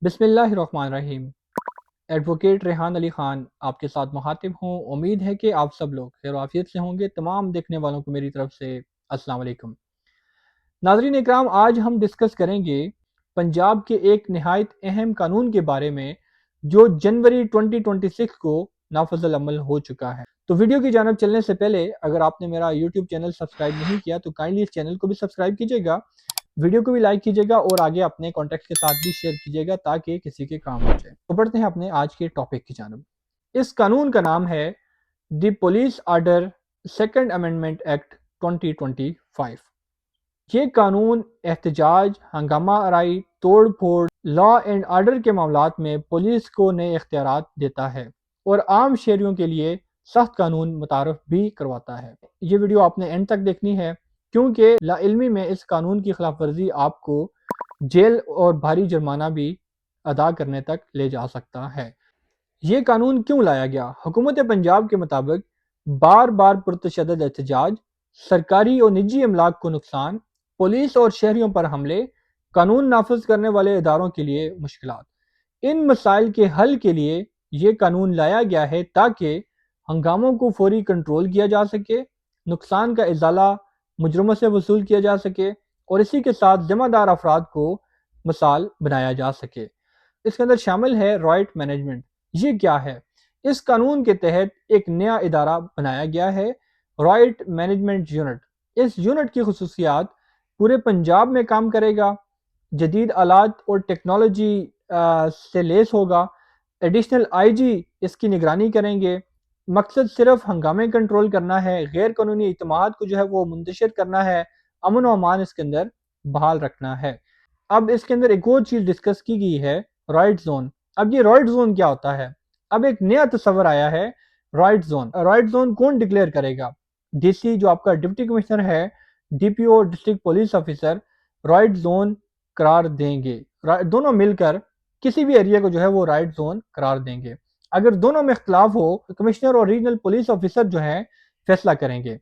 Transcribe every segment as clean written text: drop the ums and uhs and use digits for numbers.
بسم اللہ الرحمن الرحیم۔ ایڈوکیٹ ریحان علی خان آپ کے ساتھ مخاطب ہوں۔ امید ہے کہ آپ سب لوگ خیر و عافیت سے ہوں گے۔ تمام دیکھنے والوں کو میری طرف سے السلام علیکم۔ ناظرین اکرام، آج ہم ڈسکس کریں گے پنجاب کے ایک نہایت اہم قانون کے بارے میں جو جنوری 2026 کو نافذ العمل ہو چکا ہے۔ تو ویڈیو کی جانب چلنے سے پہلے اگر آپ نے میرا یوٹیوب چینل سبسکرائب نہیں کیا تو کائنڈلی اس چینل کو بھی سبسکرائب کیجیے گا، ویڈیو کو بھی لائک کیجیے گا اور آگے اپنے کانٹیکٹ کے ساتھ بھی شیئر کیجیے گا تاکہ کسی کے کام آ جائے۔ تو بڑھتے ہیں اپنے آج کے ٹاپک کی جانب۔ اس قانون کا نام ہے the police order second amendment act 2025۔ یہ قانون احتجاج، ہنگامہ آرائی، توڑ پھوڑ، لا اینڈ آرڈر کے معاملات میں پولیس کو نئے اختیارات دیتا ہے اور عام شہریوں کے لیے سخت قانون متعارف بھی کرواتا ہے۔ یہ ویڈیو آپ نے اینڈ تک دیکھنی ہے کیونکہ لا علمی میں اس قانون کی خلاف ورزی آپ کو جیل اور بھاری جرمانہ بھی ادا کرنے تک لے جا سکتا ہے۔ یہ قانون کیوں لایا گیا؟ حکومت پنجاب کے مطابق بار بار پرتشدد احتجاج، سرکاری اور نجی املاک کو نقصان، پولیس اور شہریوں پر حملے، قانون نافذ کرنے والے اداروں کے لیے مشکلات، ان مسائل کے حل کے لیے یہ قانون لایا گیا ہے تاکہ ہنگاموں کو فوری کنٹرول کیا جا سکے، نقصان کا ازالہ مجرموں سے وصول کیا جا سکے اور اسی کے ساتھ ذمہ دار افراد کو مثال بنایا جا سکے۔ اس کے اندر شامل ہے رائٹ مینجمنٹ۔ یہ کیا ہے؟ اس قانون کے تحت ایک نیا ادارہ بنایا گیا ہے، رائٹ مینجمنٹ یونٹ۔ اس یونٹ کی خصوصیات پورے پنجاب میں کام کرے گا، جدید آلات اور ٹیکنالوجی سے لیس ہوگا، ایڈیشنل آئی جی اس کی نگرانی کریں گے۔ مقصد صرف ہنگامے کنٹرول کرنا ہے، غیر قانونی اجتماعات کو جو ہے وہ منتشر کرنا ہے، امن و امان اس کے اندر بحال رکھنا ہے۔ اب اس کے اندر ایک اور چیز ڈسکس کی گئی ہے، رائٹ زون۔ اب یہ رائٹ زون کیا ہوتا ہے؟ اب ایک نیا تصور آیا ہے، رائٹ زون۔ رائٹ زون کون ڈکلیئر کرے گا؟ ڈی سی جو آپ کا ڈپٹی کمشنر ہے، D P O district police officer right zone قرار دیں گے۔ دونوں مل کر کسی بھی ایریا کو جو ہے وہ رائٹ زون قرار دیں گے۔ اگر دونوں میں اختلاف ہو تو کمشنر اور ریجنل پولیس آفیسر جو ہیں فیصلہ کریں گے۔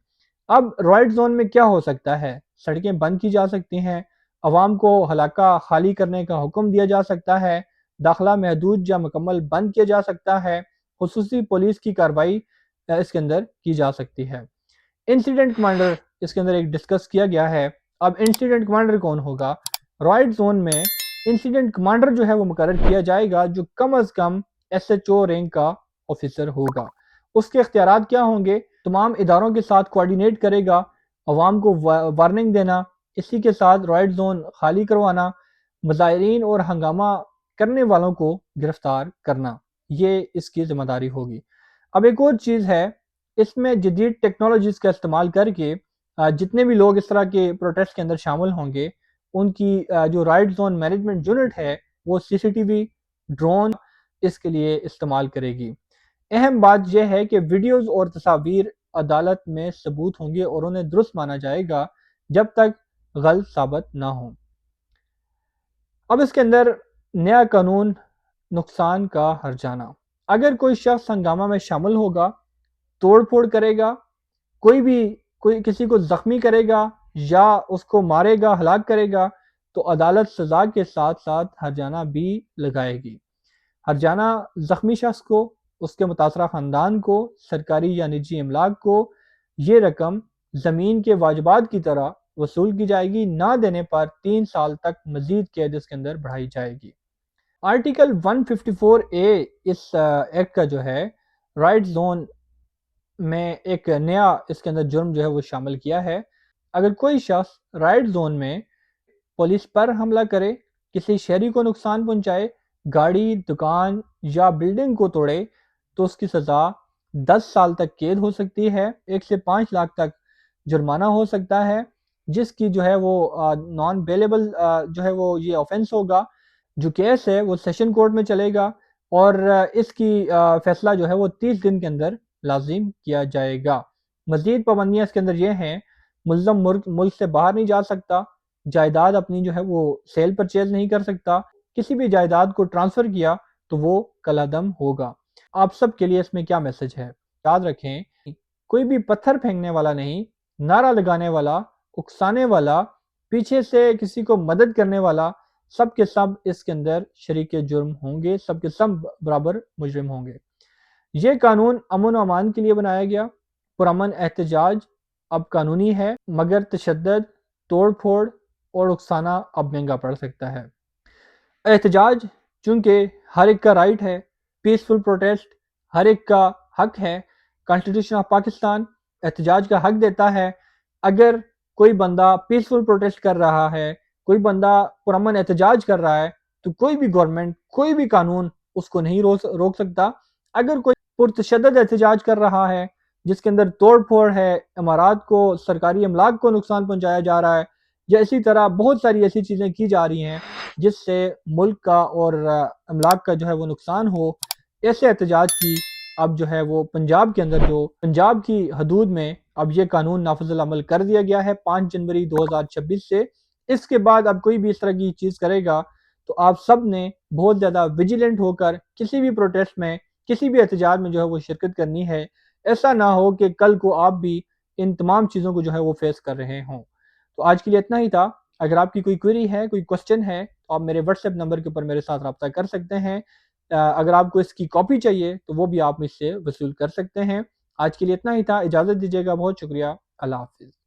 اب رائٹ زون میں کیا ہو سکتا ہے؟ سڑکیں بند کی جا سکتی ہیں، عوام کو علاقہ خالی کرنے کا حکم دیا جا سکتا ہے، داخلہ محدود یا مکمل بند کیا جا سکتا ہے، خصوصی پولیس کی کارروائی اس کے اندر کی جا سکتی ہے۔ انسیڈنٹ کمانڈر اس کے اندر ایک ڈسکس کیا گیا ہے۔ اب انسیڈنٹ کمانڈر کون ہوگا؟ رائٹ زون میں انسیڈنٹ کمانڈر جو ہے وہ مقرر کیا جائے گا جو کم از کم ایس ایچ او رینک کا آفیسر ہوگا۔ اس کے اختیارات کیا ہوں گے؟ تمام اداروں کے ساتھ کوارڈینیٹ کرے گا، عوام کو وارننگ دینا، اسی کے ساتھ رائٹ زون خالی کروانا، مظاہرین اور ہنگامہ کرنے والوں کو گرفتار کرنا، یہ اس کی ذمہ داری ہوگی۔ اب ایک اور چیز ہے، اس میں جدید ٹیکنالوجیز کا استعمال کر کے جتنے بھی لوگ اس طرح کے پروٹیسٹ کے اندر شامل ہوں گے ان کی جو رائٹ زون مینجمنٹ یونٹ ہے وہ سی سی ٹی وی، ڈرون اس کے لیے استعمال کرے گی۔ اہم بات یہ ہے کہ ویڈیوز اور تصاویر عدالت میں ثبوت ہوں گے اور انہیں درست مانا جائے گا جب تک غلط ثابت نہ ہوں۔ اب اس کے اندر نیا قانون، نقصان کا ہرجانہ۔ اگر کوئی شخص ہنگامہ میں شامل ہوگا، توڑ پھوڑ کرے گا، کوئی کسی کو زخمی کرے گا یا اس کو مارے گا، ہلاک کرے گا تو عدالت سزا کے ساتھ ساتھ ہرجانہ بھی لگائے گی۔ ہرجانہ زخمی شخص کو، اس کے متاثرہ خاندان کو، سرکاری یا نجی املاک کو یہ رقم زمین کے واجبات کی طرح وصول کی جائے گی، نہ دینے پر 3 سال تک مزید قید اس کے اندر بڑھائی جائے گی۔ آرٹیکل 154A اس ایکٹ کا جو ہے رائٹ زون میں ایک نیا اس کے اندر جرم جو ہے وہ شامل کیا ہے۔ اگر کوئی شخص رائٹ زون میں پولیس پر حملہ کرے، کسی شہری کو نقصان پہنچائے، گاڑی، دکان یا بلڈنگ کو توڑے تو اس کی سزا 10 سال تک قید ہو سکتی ہے، 1 سے 5 لاکھ تک جرمانہ ہو سکتا ہے، جس کی جو ہے وہ نان بیلیبل جو ہے وہ یہ آفینس ہوگا۔ جو کیس ہے وہ سیشن کورٹ میں چلے گا اور اس کی فیصلہ جو ہے وہ 30 دن کے اندر لازم کیا جائے گا۔ مزید پابندیاں اس کے اندر یہ ہیں، ملزم ملک سے باہر نہیں جا سکتا، جائیداد اپنی جو ہے وہ سیل پرچیز نہیں کر سکتا، کسی بھی جائیداد کو ٹرانسفر کیا تو وہ کالعدم ہوگا۔ آپ سب کے لیے اس میں کیا میسج ہے؟ یاد رکھیں، کوئی بھی پتھر پھینکنے والا نہیں، نعرہ لگانے والا، اکسانے والا، پیچھے سے کسی کو مدد کرنے والا سب کے سب اس کے اندر شریک جرم ہوں گے، سب کے سب برابر مجرم ہوں گے۔ یہ قانون امن و امان کے لیے بنایا گیا۔ پرامن احتجاج اب قانونی ہے، مگر تشدد، توڑ پھوڑ اور اکسانا اب مہنگا پڑ سکتا ہے۔ احتجاج چونکہ ہر ایک کا رائٹ ہے، پیسفل پروٹیسٹ ہر ایک کا حق ہے۔ کانسٹیٹیوشن آف پاکستان احتجاج کا حق دیتا ہے۔ اگر کوئی بندہ پیسفل پروٹیسٹ کر رہا ہے، کوئی بندہ پرامن احتجاج کر رہا ہے، تو کوئی بھی گورنمنٹ، کوئی بھی قانون اس کو نہیں روک سکتا۔ اگر کوئی پرتشدد احتجاج کر رہا ہے جس کے اندر توڑ پھوڑ ہے، امارات کو، سرکاری املاک کو نقصان پہنچایا جا رہا ہے، یا اسی طرح بہت ساری ایسی چیزیں کی جا رہی ہیں جس سے ملک کا اور املاک کا جو ہے وہ نقصان ہو، ایسے احتجاج کی اب جو ہے وہ پنجاب کے اندر، جو پنجاب کی حدود میں اب یہ قانون نافذ العمل کر دیا گیا ہے 5 جنوری 2026 سے۔ اس کے بعد اب کوئی بھی اس طرح کی چیز کرے گا تو آپ سب نے بہت زیادہ ویجیلنٹ ہو کر کسی بھی پروٹیسٹ میں، کسی بھی احتجاج میں جو ہے وہ شرکت کرنی ہے۔ ایسا نہ ہو کہ کل کو آپ بھی ان تمام چیزوں کو جو ہے وہ فیس کر رہے ہوں۔ تو آج کے لیے اتنا ہی تھا۔ اگر آپ کی کوئی کوئری ہے، کوئی کوسچن ہے، تو آپ میرے واٹس ایپ نمبر کے اوپر میرے ساتھ رابطہ کر سکتے ہیں۔ اگر آپ کو اس کی کاپی چاہیے تو وہ بھی آپ مجھ سے وصول کر سکتے ہیں۔ آج کے لیے اتنا ہی تھا، اجازت دیجیے گا، بہت شکریہ، اللہ حافظ۔